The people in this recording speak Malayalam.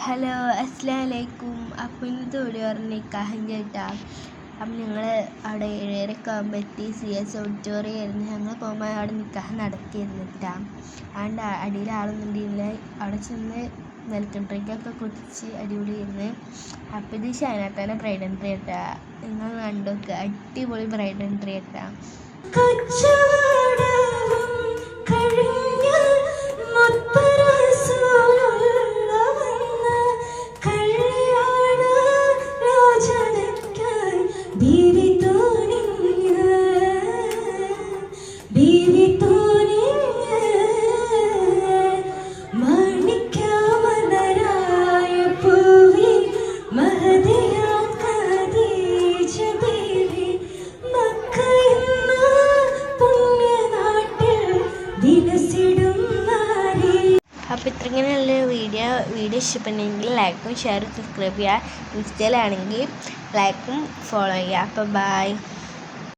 ഹലോ അസ്സലാമലൈക്കും. അപ്പോൾ ഇന്നത്തെ വീഡിയോ നിക്കാഹിൻ്റെ കേട്ടോ. അപ്പം ഞങ്ങൾ അവിടെ 7:30 ആകുമ്പോൾ എത്തി. CS ഓഡിറ്റോറിയം ആയിരുന്നു. ഞങ്ങൾ പോകുമ്പോൾ അവിടെ നിക്കാഹ് നടത്തിയിരുന്നു കേട്ടോ. അതുകൊണ്ട് അടിയിൽ ആളൊന്നുമില്ല. അവിടെ ചെന്ന് വെൽക്കം ഡ്രിങ്കൊക്കെ കുടിച്ച് അടിപൊളിയായിരുന്നു. അപ്പോൾ ഇത് ഷൈനാത്താൻ്റെ ബ്രൈഡ് എൻട്രി കേട്ടോ. നിങ്ങൾ കണ്ടോക്ക്, അടിപൊളി ബ്രൈഡ് എൻട്രി കേട്ടോ. അപ്പോൾ ഇത്രങ്ങനെയുള്ള വീഡിയോ ഇഷ്ടപ്പെട്ടെങ്കിൽ ലൈക്കും ഷെയറും സബ്സ്ക്രൈബ് ചെയ്യുക. ഇൻസ്റ്റയിലാണെങ്കിൽ ലൈക്കും ഫോളോ ചെയ്യുക. അപ്പോൾ ബൈ.